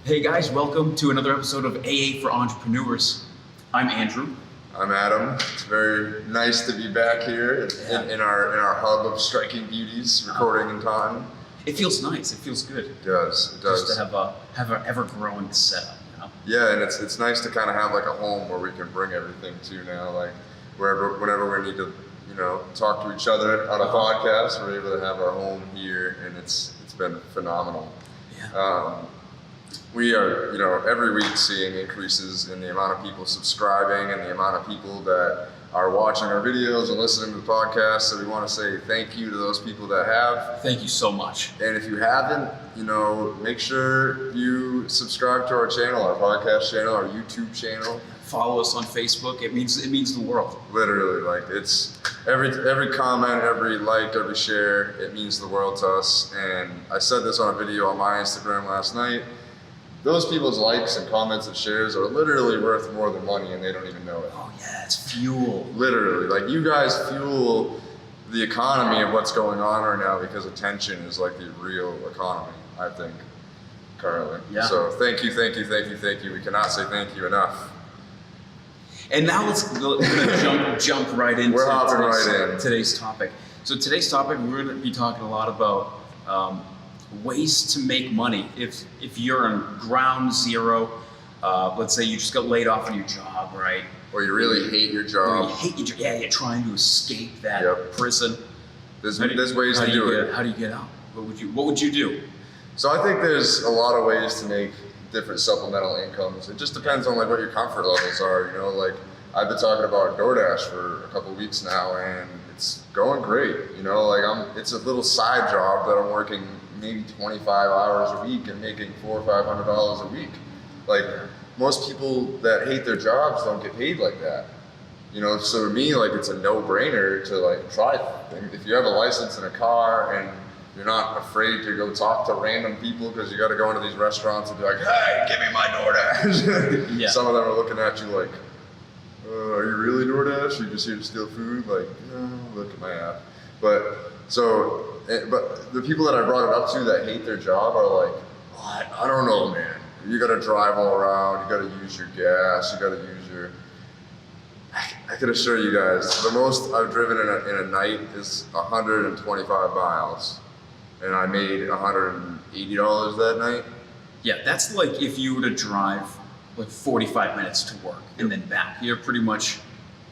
Hey guys, welcome to another episode of AA for Entrepreneurs. I'm Andrew. I'm Adam. It's very nice to be back here in our hub of striking beauties, recording in Taunton. It feels nice. It feels good. It does. It does. Just to have an ever-growing setup. You know? Yeah, and it's nice to kind of have like a home where we can bring everything to now. Like whenever we need to, talk to each other on a podcast, we're able to have our home here, and it's been phenomenal. Yeah. We are, every week seeing increases in the amount of people subscribing and the amount of people that are watching our videos and listening to the podcast. So we want to say thank you to those people that have. Thank you so much. And if you haven't, make sure you subscribe to our channel, our podcast channel, our YouTube channel. Follow us on Facebook. It means the world. Literally, like it's every comment, every like, every share, it means the world to us. And I said this on a video on my Instagram last night. Those people's likes and comments and shares are literally worth more than money, and they don't even know it. Oh yeah, it's fuel. Literally, like you guys fuel the economy of what's going on right now, because attention is like the real economy, I think, currently. Yeah. So thank you. We cannot say thank you enough. And now let's jump right into We're hopping right in. Today's topic. So today's topic, we're going to be talking a lot about ways to make money. If you're on ground zero, let's say you just got laid off from your job, right? Or you really hate your Or job. you hate your job. Yeah, you're trying to escape that prison. There's ways to do it. How do you get out? What would you do? So I think there's a lot of ways to make different supplemental incomes. It just depends on like what your comfort levels are. Like I've been talking about DoorDash for a couple of weeks now, and it's going great. It's a little side job that I'm working maybe 25 hours a week and making $400 or $500 a week. Like most people that hate their jobs don't get paid like that. So to me, like it's a no-brainer to like try things. If you have a license in a car and you're not afraid to go talk to random people, because you got to go into these restaurants and be like, hey, give me my DoorDash. Yeah. Some of them are looking at you like, are you really DoorDash? Are you just here to steal food? Like, no, look at my app. But the people that I brought it up to that hate their job are like, I don't know, man. You got to drive all around. You got to use your gas. You got to use your. I can assure you guys, the most I've driven in a night is 125 miles, and I made $180 that night. Yeah, that's like if you were to drive like 45 minutes to work and then back. You're pretty much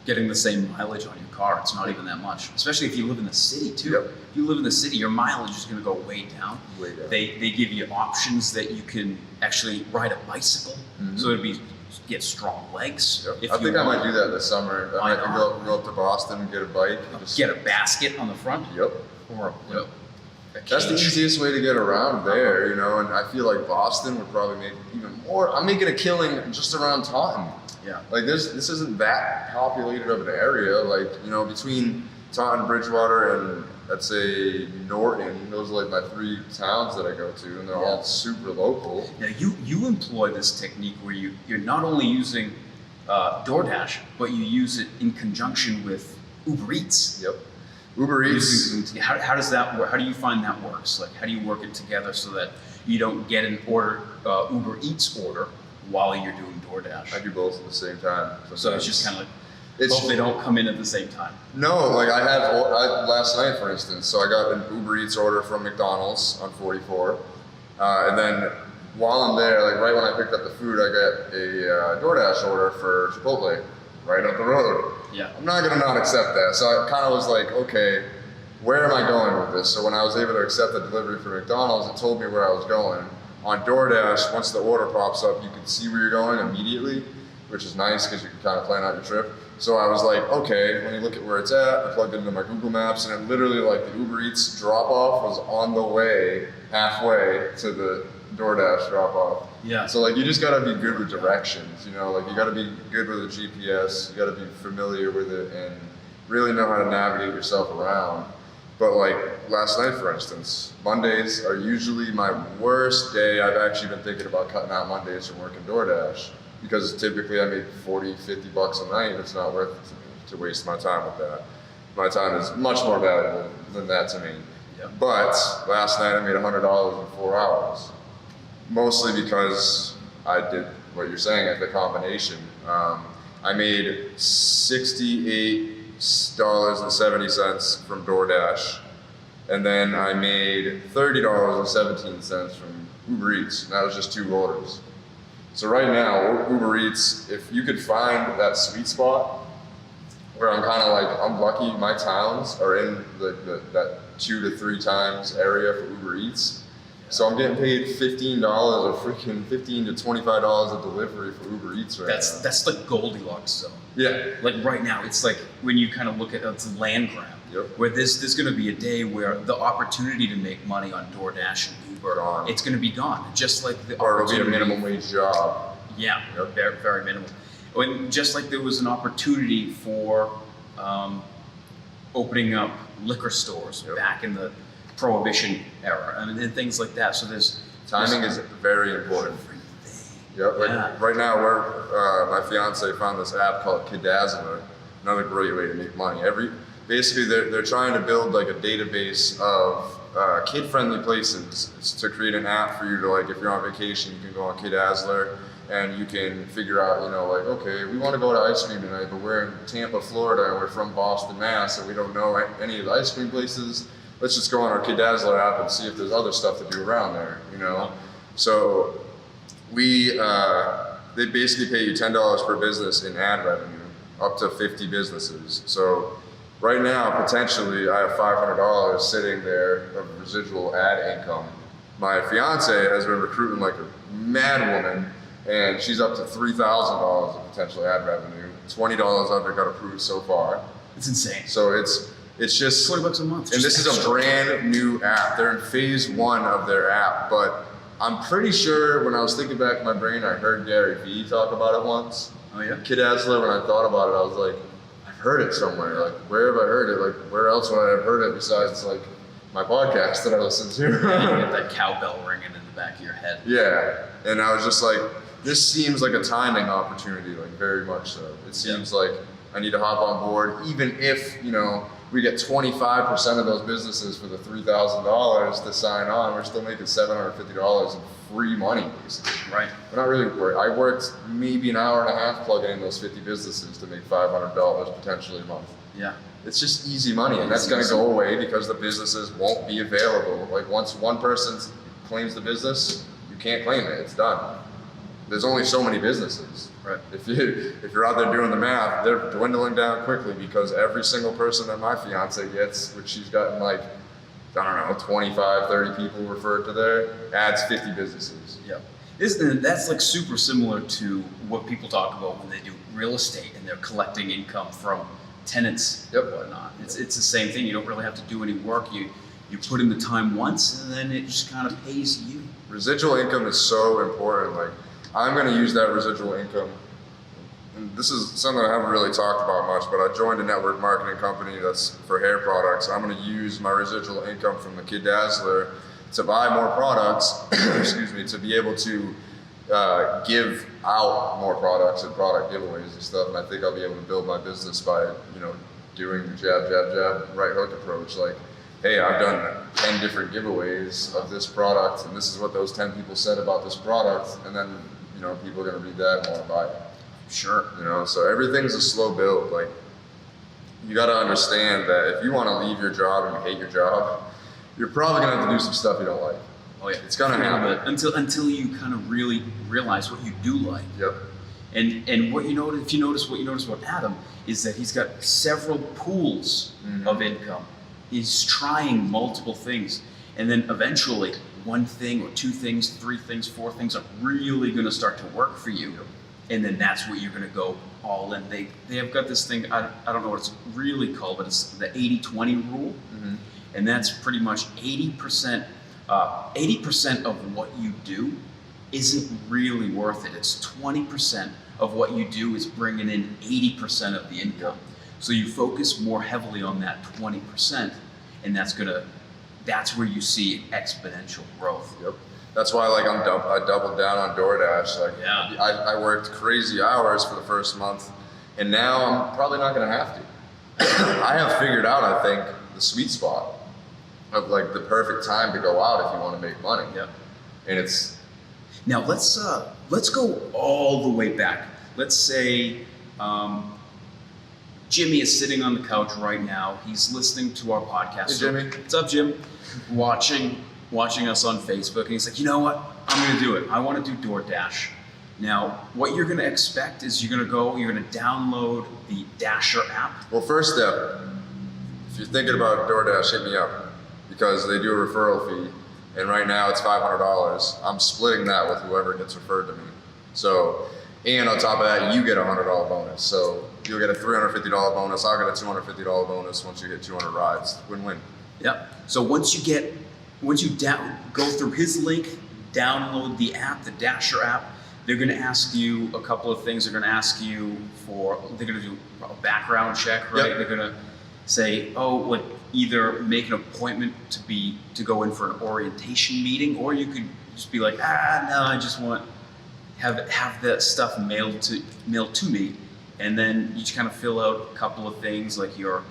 getting the same mileage on your car. It's not even that much, especially if you live in the city too. Yep. If you live in the city, your mileage is going to go way down. Way down. They give you options that you can actually ride a bicycle, so it'd get strong legs. Yep. If I think I might do that this summer. I might know. go up to Boston and get a bike. And just get a basket on the front. Yep. Or Yep. a That's the cage. easiest way to get around there, and I feel like Boston would probably make even more. I'm making a killing just around Taunton. Yeah. Like this isn't that populated of an area. Like, between Taunton, Bridgewater, and let's say Norton, those are like my three towns that I go to, and they're all super local. Now you employ this technique where you're not only using DoorDash, but you use it in conjunction with Uber Eats. Yep. Uber Eats. How does that work? How do you find that works? Like, how do you work it together so that you don't get an Uber Eats order while you're doing DoorDash? I do both at the same time. So it's just kind of like, It's- both they don't come in at the same time. No, like I last night, for instance. So I got an Uber Eats order from McDonald's on 44, and then while I'm there, like right when I picked up the food, I got a DoorDash order for Chipotle right up the road. Yeah. I'm not gonna not accept that. So I kind of was like, okay, where am I going with this? So when I was able to accept the delivery for McDonald's, it told me where I was going. On DoorDash, once the order pops up, you can see where you're going immediately, which is nice because you can kind of plan out your trip. So I was like, okay, let me look at where it's at. I plugged it into my Google Maps, and it literally, like, the Uber Eats drop-off was on the way, halfway to the DoorDash drop-off. Yeah. So, like, you just gotta be good with directions, like, you gotta be good with the GPS, you gotta be familiar with it, and really know how to navigate yourself around. But, like, last night, for instance, Mondays are usually my worst day. I've actually been thinking about cutting out Mondays from working DoorDash, because typically I make $40, $50 a night. It's not worth it to waste my time with that. My time is much more valuable than that to me. Yeah. But last night I made $100 in 4 hours. mostly because I did what you're saying at the combination. I made $68.70 from DoorDash, and then I made $30.17 from Uber Eats, and that was just 2 orders. So right now, Uber Eats, if you could find that sweet spot where I'm kind of like, I'm lucky my towns are in that 2 to 3 times area for Uber Eats. So I'm getting paid $15 or freaking $15 to $25 a delivery for Uber Eats right now. That's the Goldilocks zone. Yeah. Like right now, it's like when you kind of look at it's a land grab. Yep. Where there's going to be a day where the opportunity to make money on DoorDash and Uber, Gone. it's going to be gone. Just like the Or it'll be a opportunity. minimum wage job. Yeah, Yep. very, very minimal. When, just like there was an opportunity for opening up liquor stores Yep. back in the Prohibition era and things like that. So Timing is very important. everything. Yep. Like Yeah. right now, my fiance found this app called Kidazzler. Another great way to make money. Basically, they're trying to build like a database of kid-friendly places. It's to create an app for you to, like, if you're on vacation, you can go on Kidazzler and you can figure out, like, okay, we want to go to ice cream tonight, but we're in Tampa, Florida, and we're from Boston, Mass, and we don't know any of the ice cream places. Let's just go on our Kidazzler app and see if there's other stuff to do around there, So they basically pay you $10 per business in ad revenue, up to 50 businesses. So right now, potentially, I have $500 sitting there of residual ad income. My fiance has been recruiting like a mad woman, and she's up to $3,000 of potential ad revenue. $20 of it got approved so far. It's insane. So it's just $20 a month. and just this is a extra. brand new app. They're in phase 1 of their app, but I'm pretty sure when I was thinking back in my brain, I heard Gary Vee talk about it once. Oh yeah. Kidazzler, when I thought about it, I was like, I've heard it somewhere. Like, where have I heard it? Like, where else would I have heard it besides like my podcast that I listen You to? get that cowbell ringing in the back of your head. Yeah, and I was just like, this seems like a timing opportunity, like very much so. It seems like I need to hop on board, even if, we get 25% of those businesses for the $3,000 to sign on, we're still making $750 in free money, basically. Right. We're not really worried. I worked maybe an hour and a half plugging in those 50 businesses to make $500 potentially a month. Yeah. It's just easy money, and that's going to go away because the businesses won't be available. Like, once one person claims the business, you can't claim it. It's done. There's only so many businesses. Right. If you're out there doing the math, they're dwindling down quickly because every single person that my fiance gets, which she's gotten like, I don't know, 25, 30 people referred to there, adds 50 businesses. Yeah. That's like super similar to what people talk about when they do real estate and they're collecting income from tenants Yep. and whatnot. It's the same thing. You don't really have to do any work. You put in the time once and then it just kind of pays you. Residual income is so important. Like, I'm going to use that residual income. And this is something I haven't really talked about much, but I joined a network marketing company that's for hair products. I'm going to use my residual income from the Kidazzler to buy more products, excuse me, to be able to give out more products and product giveaways and stuff. And I think I'll be able to build my business by, doing the jab, jab, jab, right hook approach. Like, hey, I've done 10 different giveaways of this product, and this is what those 10 people said about this product, and then, people are going to read that and want to buy it. Sure. So everything's a slow build. Like, you got to understand that if you want to leave your job and you hate your job, you're probably going to have to do some stuff you don't like. Oh yeah. It's gonna happen. Until you kind of really realize what you do like. Yep. And what you notice, if you notice what you notice about Adam, is that he's got several pools of income. He's trying multiple things. And then eventually, one thing or 2 things, 3 things, 4 things are really going to start to work for you. And then that's where you're going to go all in. They have got this thing, I don't know what it's really called, but it's the 80-20 rule. Mm-hmm. And that's pretty much 80% of what you do isn't really worth it. It's 20% of what you do is bringing in 80% of the income. So you focus more heavily on that 20%, and that's where you see exponential growth. Yep. That's why, like, I doubled down on DoorDash. Like, Yeah. I worked crazy hours for the first month, and now I'm probably not going to have to. I have figured out, I think, the sweet spot of, like, the perfect time to go out if you want to make money. Yep. And it's Now let's go all the way back. Let's say Jimmy is sitting on the couch right now. He's listening to our podcast. Hey, Jimmy. What's up, Jim? Watching us on Facebook, and he's like, you know what? I'm gonna do it. I want to do DoorDash. Now, what you're gonna expect is you're gonna download the Dasher app. Well, first step, if you're thinking about DoorDash, hit me up because they do a referral fee, and right now it's $500. I'm splitting that with whoever gets referred to me. So, and on top of that, you get a $100 bonus. So you'll get a $350 bonus. I'll get a $250 bonus once you get 200 rides. Win-win. Yep. So once you go through his link, download the app, the Dasher app. They're going to ask you a couple of things. They're going to ask you they're going to do a background check, right? Yep. They're going to say, oh, like either make an appointment to go in for an orientation meeting, or you could just be like, no, I just want have that stuff mailed to me, and then you just kind of fill out a couple of things like your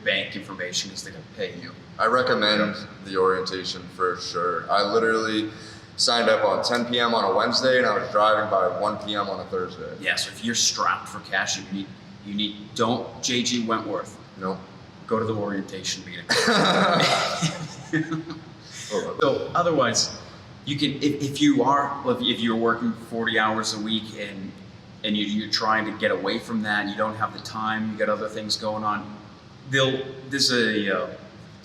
bank information because they're going to pay you. I recommend the orientation for sure. I literally signed up on 10 p.m. on a Wednesday, and I was driving by 1 p.m. on a Thursday. Yeah, so if you're strapped for cash, you need don't JG Wentworth. No. Go to the orientation meeting. So otherwise, you can if you're working 40 hours a week and you're trying to get away from that, you don't have the time, you got other things going on. There's a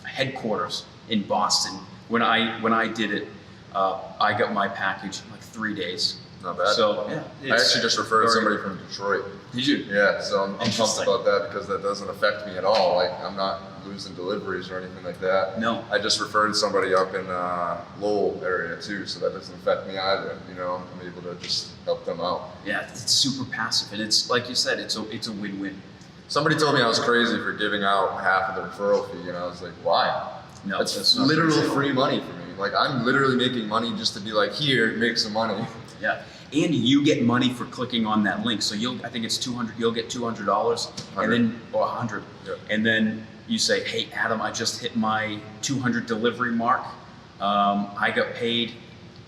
headquarters in Boston. When I did it, I got my package in like 3 days. Not bad. So yeah, I actually just referred somebody from Detroit. Did you? Yeah, so I'm pumped Interesting. about that because that doesn't affect me at all. Like, I'm not losing deliveries or anything like that. No. I just referred somebody up in Lowell area too, so that doesn't affect me either. You know, I'm able to just help them out. Yeah, it's super passive, and it's like you said, it's a win-win. Somebody told me I was crazy for giving out half of the referral fee, and I was like, why? No, That's not literal crazy. free money for me. Like, I'm literally making money just to be like, here, make some money. Yeah, and you get money for clicking on that link. So I think it's $200. You'll get $200, and then or $100, Yep. and then you say, "Hey, Adam, I just hit my 200 delivery mark. I got paid,"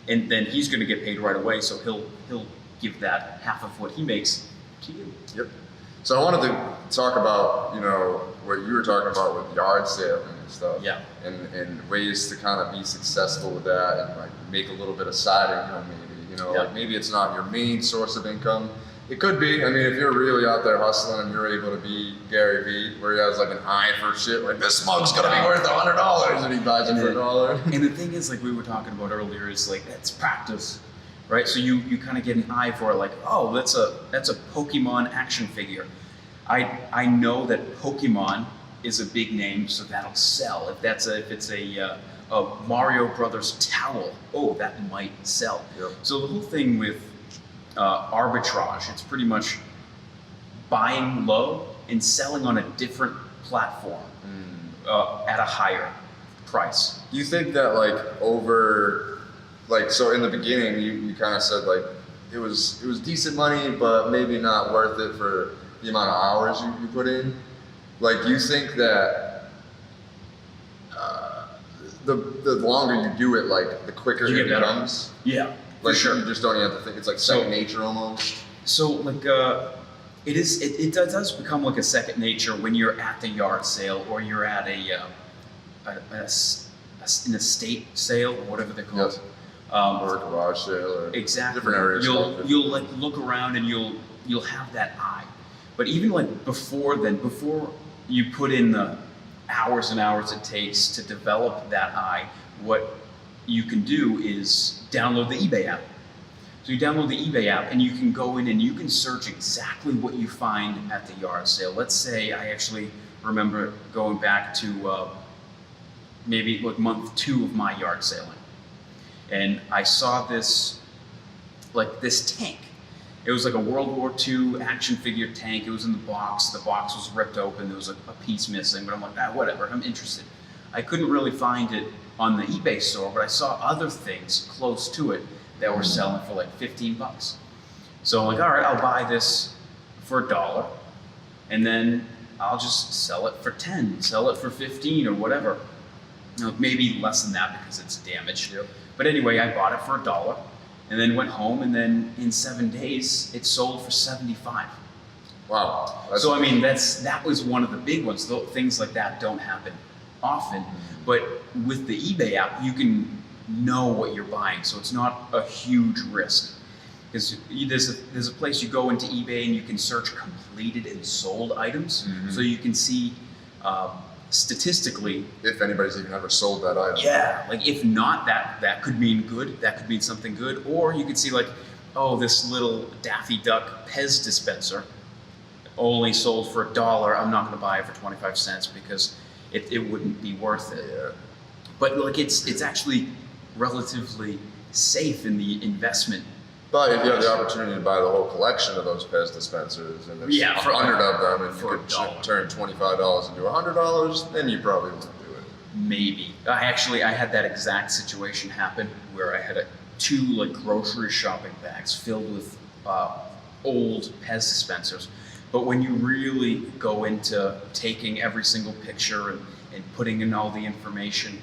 and then he's going to get paid right away. So he'll give that half of what he makes to you. Yep. So I wanted to talk about, you know, what you were talking about with yard sale and stuff. Yeah. And ways to kind of be successful with that and like make a little bit of side income maybe. You know, Yeah. like maybe it's not your main source of income. It could be. I mean, if you're really out there hustling and you're able to be Gary Vee, where he has like an eye for shit, like this mug's gonna be worth $100, and he buys it for $1. And the thing is, like we were talking about earlier, is like it's practice, right? So you kind of get an eye for it, like, oh, that's a Pokemon action figure. I know that Pokemon is a big name, so that'll sell. If it's a Mario Brothers towel, oh, that might sell. Yep. So the whole thing with arbitrage, it's pretty much buying low and selling on a different platform at a higher price. Do you think that so in the beginning you kind of said like it was decent money but maybe not worth it for the amount of hours you put in? Like, do you think that the longer you do it, like the quicker You it get better. becomes? Yeah, Like, for sure. you just don't even have to think. It's like second nature almost. So like it does become like a second nature when you're at the yard sale or you're at an estate sale or whatever they're called. Yes. Um, Or a garage sale or exactly. different areas. You'll like look around and you'll have that eye. But even like before you put in the hours and hours it takes to develop that eye, what you can do is download the eBay app. So you download the eBay app and you can go in and you can search exactly what you find at the yard sale. Let's say I actually remember going back to maybe like month 2 of my yard sailing. And I saw this tank. It was like a World War II action figure tank. It was in the box. The box was ripped open. There was a piece missing, but I'm like, whatever, I'm interested. I couldn't really find it on the eBay store, but I saw other things close to it that were selling for like $15. So I'm like, all right, I'll buy this for $1, and then I'll just sell it for 10, sell it for 15 or whatever. You know, maybe less than that because it's damaged. Yep. But anyway, I bought it for $1, and then went home, and then in 7 days it sold for 75. Wow. So I mean, that was one of the big ones. Though things like that don't happen often, but with the eBay app, you can know what you're buying, so it's not a huge risk. Because there's a place you go into eBay and you can search completed and sold items, so you can see statistically if anybody's even ever sold that item. Yeah, like if not, that could mean good. That could mean something good. Or you could see like, oh, this little Daffy Duck Pez dispenser only sold for $1. I'm not going to buy it for 25 cents because it wouldn't be worth it. Yeah. But like it's actually relatively safe in the investment. But if you have the opportunity to buy the whole collection of those Pez dispensers, and there's for 100 of them, and you for could $1. turn $25 into $100, then you probably wouldn't do it. Maybe. I had that exact situation happen where I had two like grocery shopping bags filled with old Pez dispensers. But when you really go into taking every single picture and putting in all the information,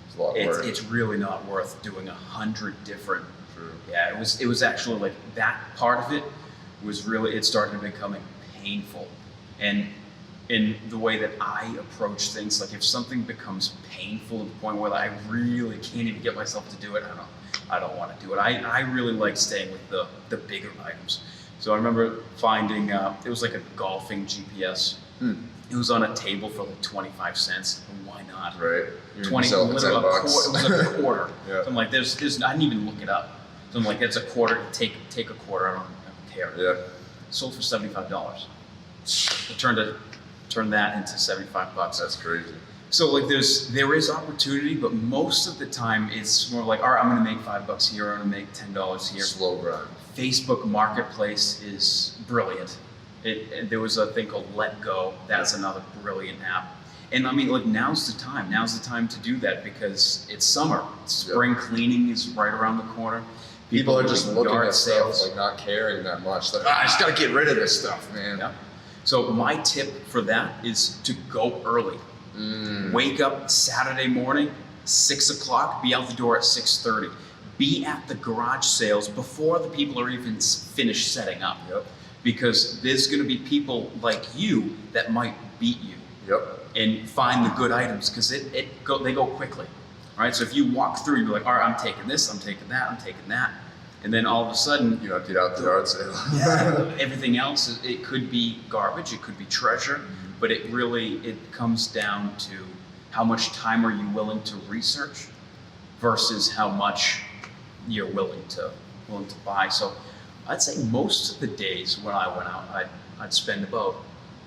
It's a lot of work. it's really not worth doing 100 different. True. Yeah, it was actually like that part of it was really, it started becoming painful. And in the way that I approach things, like if something becomes painful to the point where I really can't even get myself to do it, I don't want to do it. I really like staying with the bigger items. So I remember finding, it was like a golfing GPS. It was on a table for like 25 cents. And why not? Right. You're 20, selling for literally $10. it was like a quarter. Yeah. So I'm like, there's, I didn't even look it up. So I'm like, that's a quarter, take a quarter, I don't care. Yeah. Sold for $75. I turned that into 75 bucks. That's crazy. So like there is opportunity, but most of the time it's more like, all right, I'm gonna make $5 here, I'm gonna make $10 here. Slow grind. Facebook Marketplace is brilliant. There was a thing called Let Go. That's another brilliant app. And I mean, like now's the time. Now's the time to do that because it's summer. Spring cleaning is right around the corner. People are just doing looking yard at stuff, sales. like not caring that much. Like, I just gotta get rid of this stuff, man. Yeah. So my tip for that is to go early. Wake up Saturday morning, 6 o'clock, be out the door at 6:30. Be at the garage sales before the people are even finished setting up. Yep. Because there's gonna be people like you that might beat you Yep. and find the good items because they go quickly. All right, so if you walk through, you're like, all right, I'm taking this, I'm taking that, I'm taking that. And then all of a sudden, You emptied out the yard sale. everything else, it could be garbage, it could be treasure, but it comes down to how much time are you willing to research versus how much you're willing to buy. So I'd say most of the days when I went out, I'd spend about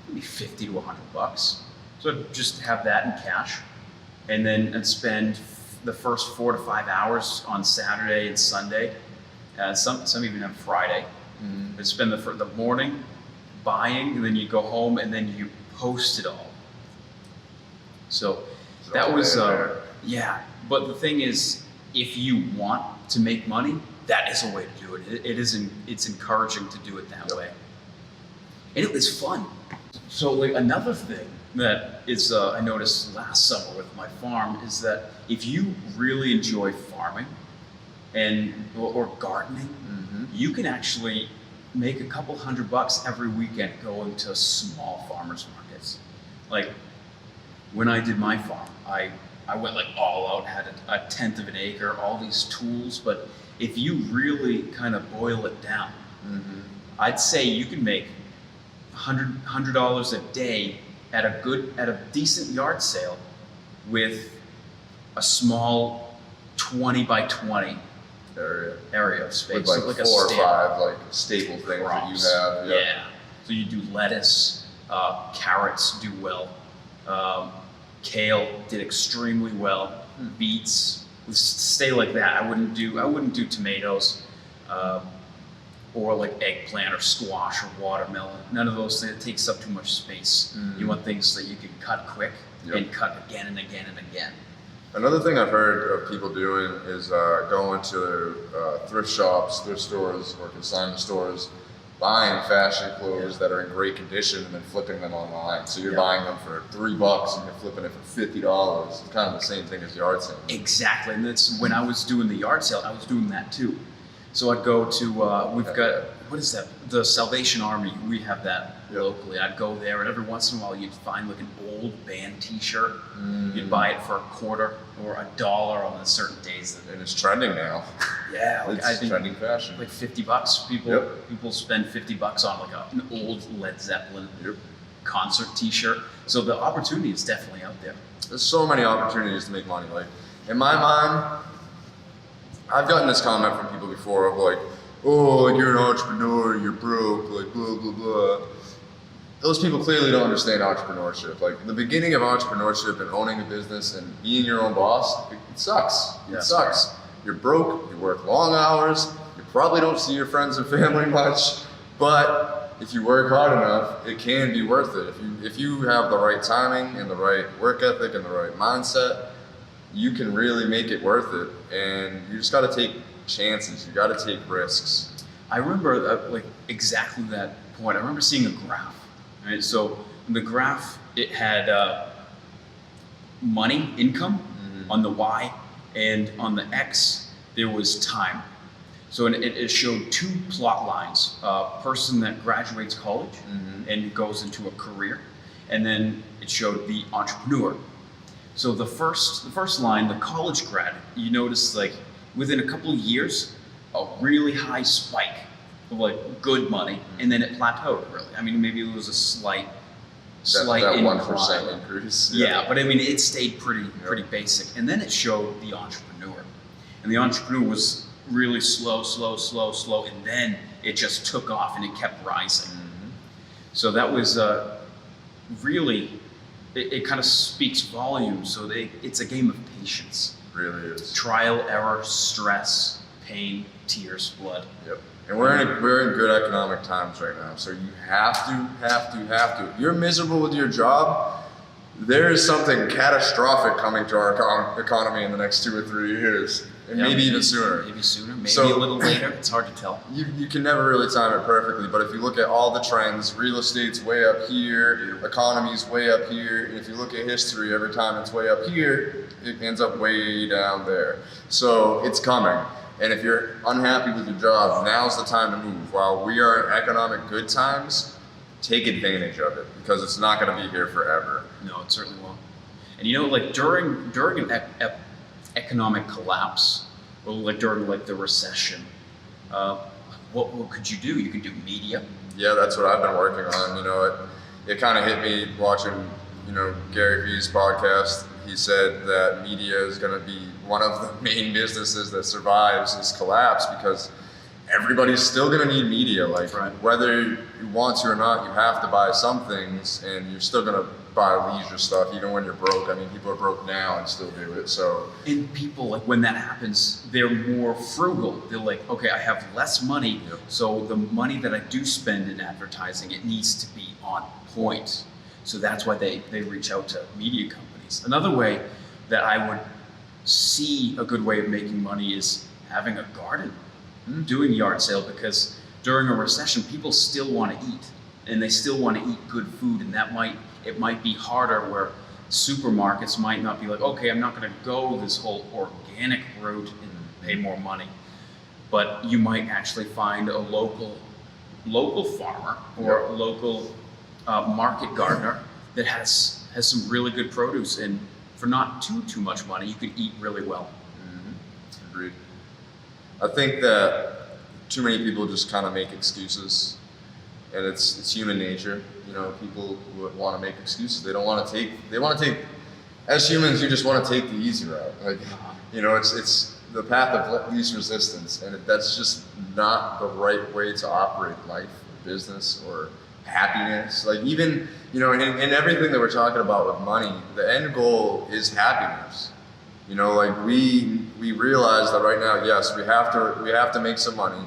maybe 50 to 100 bucks. So I'd just have that in cash, and then I'd spend the first 4 to 5 hours on Saturday and Sunday. Some even have Friday. I'd spend the morning buying, and then you go home, and then you post it all. So that was yeah. But the thing is, if you want to make money, that is a way to do it. It's encouraging to do it that way, and it was fun. So like another thing that is I noticed last summer with my farm is that if you really enjoy farming or gardening, you can actually make a couple $100 every weekend going to small farmers markets. Like when I did my farm, I went like all out, had a 1/10 of an acre, all these tools. But if you really kind of boil it down, I'd say you can make $100 a day at a decent yard sale with a small 20 by 20 area of space. With like So like 4 or stand. 5 like staple things that you Crops. have. Yeah. So you do lettuce, carrots do well, kale did extremely well, beets stay like that. I wouldn't do tomatoes, or like eggplant or squash or watermelon. None of those things. It takes up too much space. You want things that you can cut quick and cut again and again and again. Another thing I've heard of people doing is going to thrift shops, thrift stores, or consignment stores, buying fashion clothes that are in great condition and then flipping them online. So you're buying them for $3 and you're flipping it for $50. It's kind of the same thing as yard sale. Exactly, and that's when I was doing the yard sale. I was doing that too. So I'd go to, we've Yeah. got, what is that? The Salvation Army. We have that Yep. locally. I'd go there, and every once in a while you'd find like an old band T-shirt. Mm. You'd buy it for $0.25 or $1 on certain days. And it's trending now. Yeah, like It's I think trending fashion. like $50. People spend $50 on like an old Led Zeppelin Yep. concert T-shirt. So the opportunity is definitely out there. There's so many opportunities to make money. Like in my mind, I've gotten this comment from people before of like, oh, like you're an entrepreneur, you're broke, like blah blah blah. Those people clearly don't understand entrepreneurship. Like the beginning of entrepreneurship and owning a business and being your own boss, it sucks. Yeah. It sucks. You're broke, you work long hours, you probably don't see your friends and family much, but if you work hard enough, it can be worth it. If you have the right timing and the right work ethic and the right mindset, you can really make it worth it. And you just got to take chances. You got to take risks. I remember like exactly that point. I remember seeing a graph. Right, so the graph it had money, income on the Y, and on the X there was time. So it showed two plot lines: a person that graduates college and goes into a career, and then it showed the entrepreneur. So the first line, the college grad, you notice like within a couple of years, a really high spike of like good money, and then it plateaued really. I mean, maybe it was a slight That incline. 1% increase. Yeah, but I mean, it stayed pretty basic. And then it showed the entrepreneur, and the entrepreneur was really slow, and then it just took off and it kept rising. So that was really. It kind of speaks volumes. So it's a game of patience. Really is. Trial, error, stress, pain, tears, blood. Yep. And we're in good economic times right now. So you have to. If you're miserable with your job, there is something catastrophic coming to our economy in the next 2 or 3 years. And Yeah, maybe even sooner. Maybe sooner, maybe So- a little later. It's hard to tell. You can never really time it perfectly, but if you look at all the trends, real estate's way up here, economy's way up here, and if you look at history, every time it's way up here, it ends up way down there. So it's coming. And if you're unhappy with your job, now's the time to move. While we are in economic good times, take advantage of it because it's not going to be here forever. No, it certainly won't. And you know, like during an economic collapse, or like during like the recession, what could you do? You could do media. Yeah, that's what I've been working on. You know, it kind of hit me watching, Gary Vee's podcast. He said that media is going to be one of the main businesses that survives this collapse because everybody's still going to need media. Like Right. whether you want to or not, you have to buy some things, and you're still going to buy leisure stuff even when you're broke. I mean, people are broke now and still do it. So And people, like when that happens, they're more frugal. They're like, okay, I have less money, Yep. so the money that I do spend in advertising, it needs to be on point. So that's why they reach out to media companies. Another way that I would see a good way of making money is having a garden, doing yard sale, because during a recession, people still want to eat, and they still want to eat good food, and it might be harder where supermarkets might not be like, okay, I'm not going to go this whole organic route and pay more money, but you might actually find a local farmer or a local market gardener that has some really good produce, and for not too much money, you could eat really well. Agreed. I think that too many people just kind of make excuses, and it's human nature. People would want to make excuses. They want to take. As humans, you just want to take the easy route. Like, it's the path of least resistance, and that's just not the right way to operate life, or business, or happiness. Like even in everything that we're talking about with money, the end goal is happiness. Like we realize that right now, yes, we have to make some money.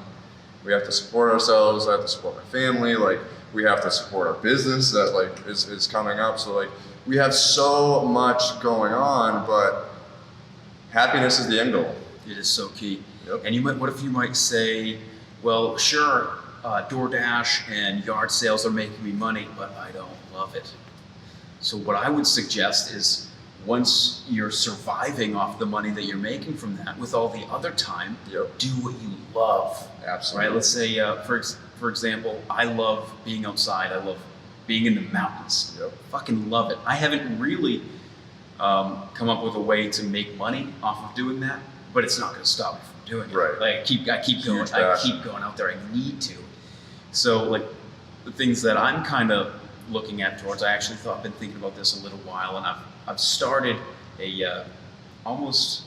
We have to support ourselves. I have to support my family. Like we have to support our business that is coming up. So like we have so much going on, but happiness is the end goal. It is so key. Yep. And what if you might say, well, sure, DoorDash and yard sales are making me money, but I don't love it. So what I would suggest is once you're surviving off the money that you're making from that, with all the other time, Yep. do what you love. Absolutely. Right? Let's say, for example, I love being outside. I love being in the mountains. Yep. Fucking love it. I haven't really come up with a way to make money off of doing that, but it's not going to stop me from doing it. Right. Like I keep going. Huge I passion. keep going out there. I need to. So like the things that I'm kind of looking at towards, I actually been thinking about this a little while, and I've started a almost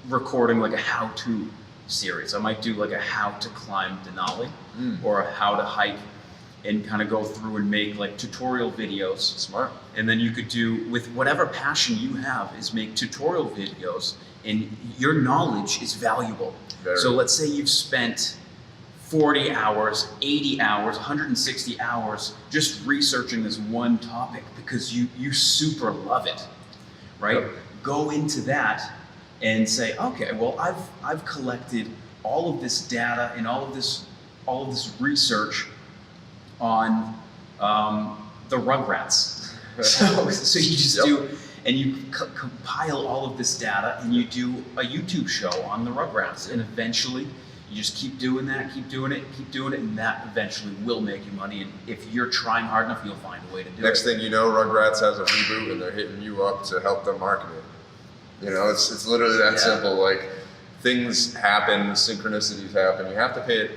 recording like a how-to series. I might do like a how to climb Denali or a how to hike, and kind of go through and make like tutorial videos. Smart. And then you could do, with whatever passion you have, is make tutorial videos, and your knowledge is valuable. Very. So let's say you've spent 40 hours, 80 hours, 160 hours just researching this one topic because you super love it, right? Yep. Go into that and say, okay, well, I've collected all of this data and all of this research on the Rugrats. So you just Yep. do, and you compile all of this data, and you do a YouTube show on the Rugrats, and eventually you just keep doing that, keep doing it, and that eventually will make you money. And if you're trying hard enough, you'll find a way to do Next it. thing you know, Rugrats has a reboot and they're hitting you up to help them market it. You know, it's literally that Yeah. simple. Like, things happen, synchronicities happen. You have to pay it.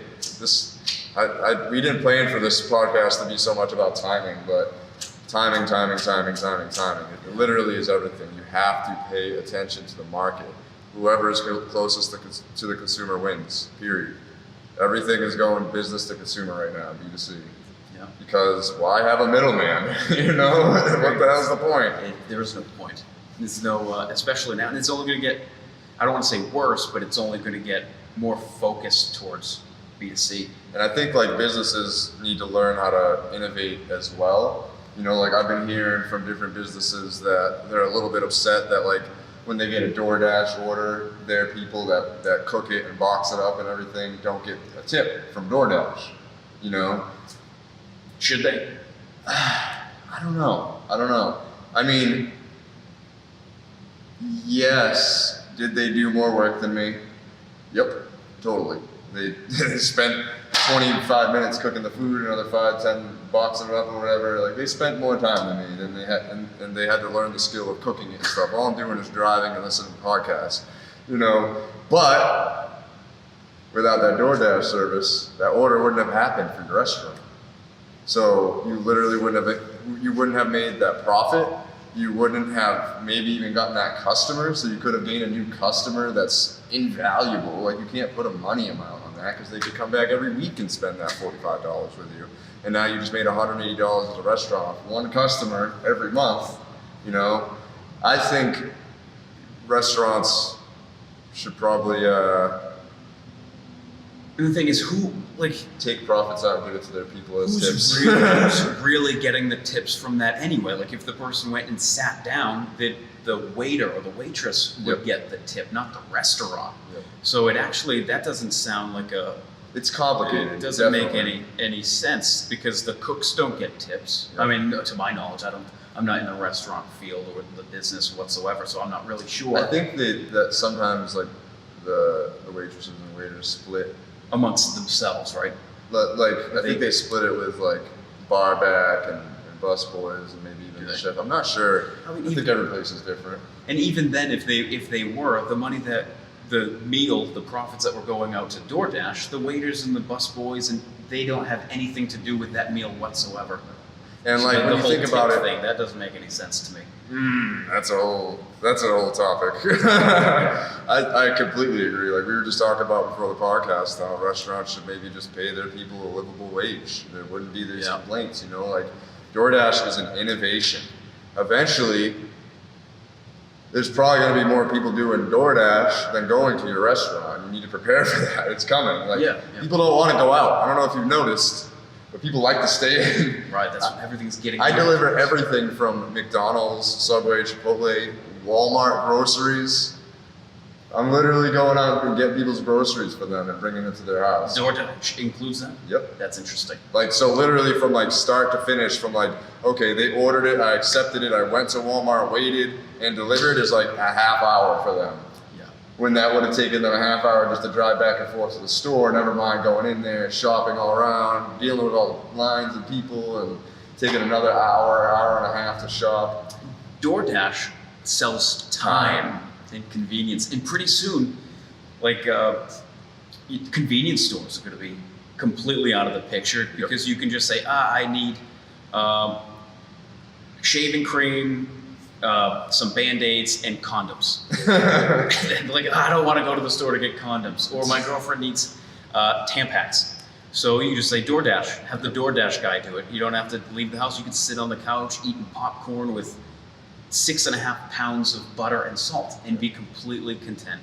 We didn't plan for this podcast to be so much about timing, but timing. It literally is everything. You have to pay attention to the market. Whoever is closest to the consumer wins, period. Everything is going business to consumer right now, B2C. Yeah. Because why have a middleman? You know, what the hell's the point? There is no point. There's no, especially now, and it's only going to get, I don't want to say worse, but it's only going to get more focused towards B2C. And I think like businesses need to learn how to innovate as well. You know, like I've been hearing from different businesses that they're a little bit upset that like when they get a DoorDash order, their people that cook it and box it up and everything don't get a tip from DoorDash. You know? Should they? I don't know. I mean, yes, did they do more work than me? Yep, totally. They spent 25 minutes cooking the food, another 5, 10 boxing it up or whatever. Like, they spent more time than me, than they had, and they had to learn the skill of cooking it and stuff. All I'm doing is driving and listening to podcasts, you know. But without that DoorDash service, that order wouldn't have happened for your restaurant. So you literally wouldn't have made that profit. You wouldn't have maybe even gotten that customer, so you could have gained a new customer that's invaluable. Like, you can't put a money amount on that because they could come back every week and spend that $45 with you. And now you just made $180 at a restaurant, one customer every month. You know, I think restaurants should probably And the thing is, who, like, take profits out and give it to their people as tips. who's really getting the tips from that anyway? Like, if the person went and sat down, the waiter or the waitress would Yep. get the tip, not the restaurant. Yep. So it actually, that doesn't sound like It's complicated. it doesn't definitely. make any sense, because the cooks don't get tips. I mean, to my knowledge, I'm not in the restaurant field or the business whatsoever, so I'm not really sure. I think that sometimes like the waitresses and waiters split. Amongst themselves, right? I think they split it with like bar back and bus boys and maybe even Do the they? chef. I'm not sure. I mean, I think even- every place is different. And even then, if they were, the money that the profits that were going out to DoorDash, the waiters and the bus boys, and they don't have anything to do with that meal whatsoever. And So like the when you whole think about tip it, thing, that doesn't make any sense to me. that's a whole topic. I completely agree. Like we were just talking about before the podcast, how restaurants should maybe just pay their people a livable wage. There wouldn't be these Yeah. complaints, you know. Like DoorDash is an innovation. Eventually, there's probably going to be more people doing DoorDash than going to your restaurant. You need to prepare for that. It's coming. Like Yeah. people don't want to go out. I don't know if you've noticed, but people like to stay in. Right, that's what everything's getting. I deliver everything from McDonald's, Subway, Chipotle, Walmart groceries. I'm literally going out and getting people's groceries for them and bringing it to their house. DoorDash includes that? Yep. That's interesting. Like, so literally from like start to finish, from like, okay, they ordered it, I accepted it, I went to Walmart, waited, and delivered is like a half hour for them. Yeah. When that would have taken them a half hour just to drive back and forth to the store, never mind going in there, shopping all around, dealing with all the lines and people, and taking another hour, hour and a half to shop. DoorDash sells time and convenience, and pretty soon, like convenience stores are going to be completely out of the picture because you can just say, I need shaving cream, some Band-Aids, and condoms. Like, I don't want to go to the store to get condoms, or my girlfriend needs Tampax. So you just say DoorDash, have the DoorDash guy do it. You don't have to leave the house. You can sit on the couch eating popcorn with 6.5 pounds of butter and salt and be completely content.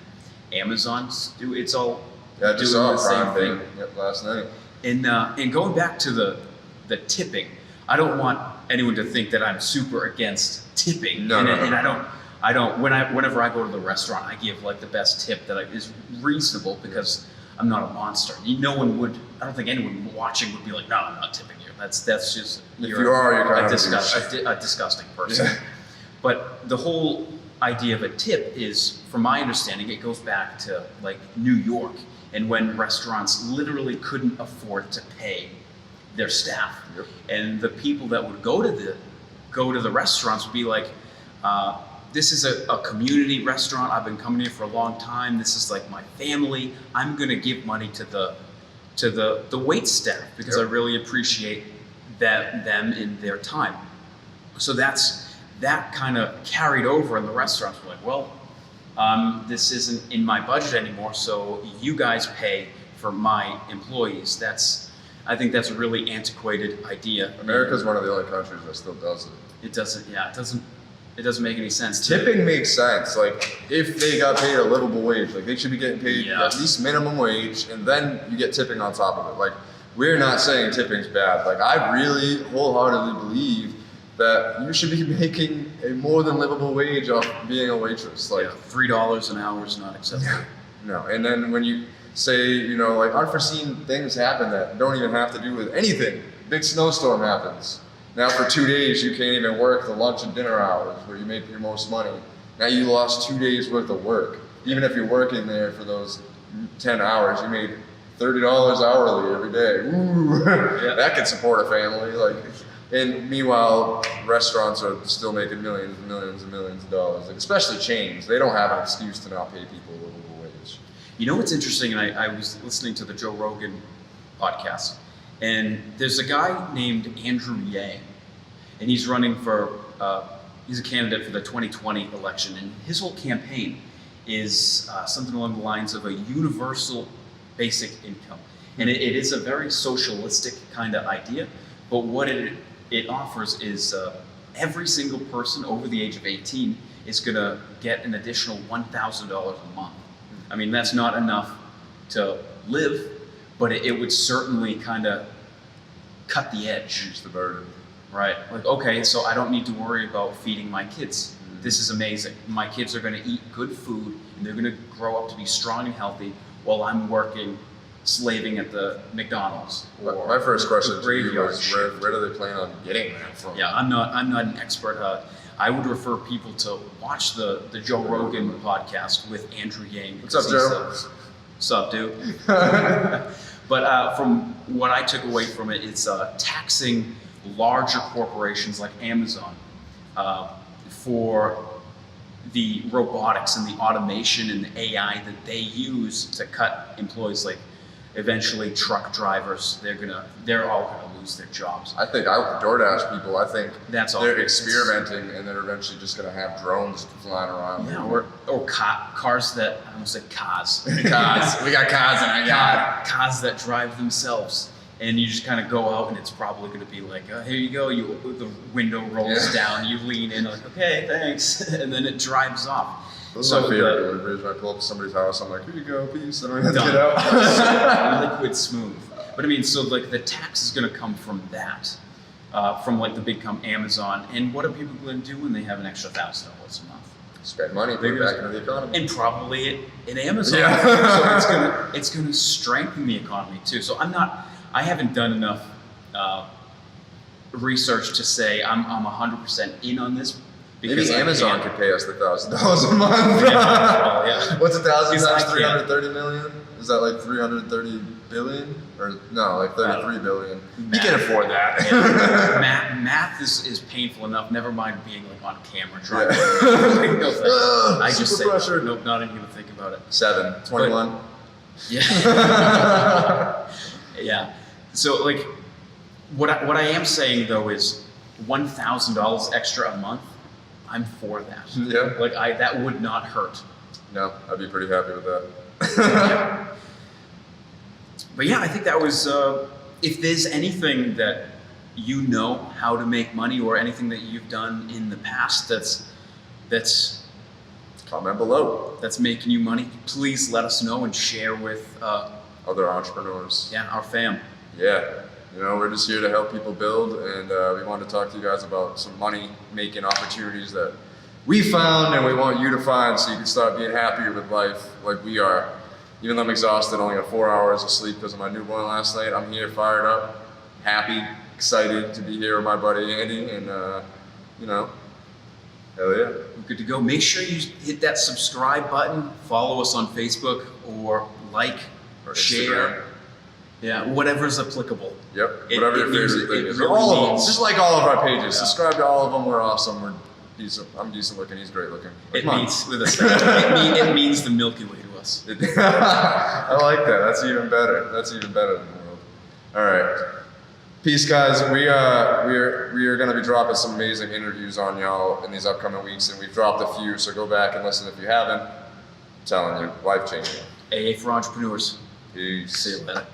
Amazon's it's all Yeah, I just doing saw the a same Prime thing. thing last night. And going back to the tipping, I don't want anyone to think that I'm super against tipping. No. I don't. Whenever I go to the restaurant, I give like the best tip that is reasonable because I'm not a monster. No one would. I don't think anyone watching would be like, no, I'm not tipping you. That's just If you are, you're kind of a disgusting person. Yeah. But the whole idea of a tip is, from my understanding, it goes back to like New York, and when restaurants literally couldn't afford to pay their staff, Yep. and the people that would go to the restaurants would be like, this is a community restaurant. I've been coming here for a long time. This is like my family. I'm gonna give money to the wait staff because Yep. I really appreciate them in their time. So that kind of carried over in the restaurants. We're like, well, this isn't in my budget anymore, so you guys pay for my employees. I think that's a really antiquated idea. America's one of the only countries that still does it. It doesn't make any sense. Tipping makes sense. Like, if they got paid a livable wage, like they should be getting paid Yeah. at least minimum wage, and then you get tipping on top of it. Like, we're not saying tipping's bad. Like, I really wholeheartedly believe that you should be making a more than livable wage off being a waitress. Like, $3 an hour is not acceptable. no. And then when you say, you know, like unforeseen things happen that don't even have to do with anything. Big snowstorm happens. Now for 2 days you can't even work the lunch and dinner hours where you make your most money. Now you lost 2 days worth of work. Even if you're working there for those 10 hours, you made $30 hourly every day. Ooh, Yeah. that could support a family. Like, and meanwhile, restaurants are still making millions and millions and millions of dollars. Like, especially chains, they don't have an excuse to not pay people a livable wage. You know what's interesting? And I was listening to the Joe Rogan podcast, and there's a guy named Andrew Yang, and he's running for, he's a candidate for the 2020 election, and his whole campaign is something along the lines of a universal basic income. And it is a very socialistic kind of idea, but what it offers is every single person over the age of 18 is going to get an additional $1,000 a month. I mean, that's not enough to live, but it would certainly kind of cut the edge. Reduce the burden. Right. Like, okay, so I don't need to worry about feeding my kids. This is amazing. My kids are going to eat good food, and they're going to grow up to be strong and healthy while I'm working, slaving at the McDonald's. Or My first question the to you graveyard was, shift. where do they plan on getting that from? Yeah, I'm not an expert. I would refer people to watch the Joe Rogan podcast with Andrew Yang. What's up, because Joe? What's up, dude? But from what I took away from it, it's taxing larger corporations like Amazon for the robotics and the automation and the AI that they use to cut employees, like eventually truck drivers. They're all gonna lose their jobs. I think DoorDash people, I think That's all. they're experimenting and they're eventually just going to have drones flying around. Yeah, or cars that, I almost said cars. Cars. We got cars in our yard. Cars that drive themselves. And you just kind of go out and it's probably going to be like, here you go, the window rolls down, you lean in, like, okay, thanks. And then it drives off. Those are my favorite deliveries. When I pull up to somebody's house, I'm like, here you go, peace. I don't have to get Done. out. Liquid smooth. But I mean, so like the tax is going to come from that, from like the big Amazon. And what are people going to do when they have an extra $1,000 a month? spend money, put it back into the economy. And probably in Amazon. Yeah. So it's gonna strengthen the economy too. So I haven't done enough research to say I'm 100% in on this. Because Maybe Amazon could pay us the $1,000 a month. Yeah. What's 1,000 Because times I can't. 330 million? Is that like 330 billion? Or no, like 33 billion. You Math. can afford that. Math is painful enough. Never mind being like on camera trying. Yeah. To no thanks. I just Super say pressure. nope, not even gonna think about it. 7, 21. Yeah. Yeah. So like, what I am saying though is $1,000 extra a month. I'm for that. Yeah. Like that would not hurt. No, I'd be pretty happy with that. But yeah, I think that was. If there's anything that you know how to make money, or anything that you've done in the past that's Comment below. making you money, please let us know and share with Other entrepreneurs. our fam. Yeah. You know, we're just here to help people build, and we want to talk to you guys about some money-making opportunities that we found, and we want you to find, so you can start being happier with life like we are. Even though I'm exhausted, only got 4 hours of sleep because of my newborn last night, I'm here fired up, happy, excited to be here with my buddy Andy, and you know, hell yeah. We're good to go. Make sure you hit that subscribe button, follow us on Facebook, or like, Or share. Instagram. Yeah, whatever's applicable. Yep, It- whatever your it means- favorite thing it is. really All of them, means- just like all of our pages. Yeah. Subscribe to all of them. We're awesome. We're decent. I'm decent looking. He's great looking. It Come on. means with a it means the Milky Way to us. I like that. That's even better. That's even better than the world. All right. Peace, guys. We are going to be dropping some amazing interviews on y'all in these upcoming weeks, and we've dropped a few. So go back and listen if you haven't. I'm telling you, life changing. AA for entrepreneurs. Peace. See you later.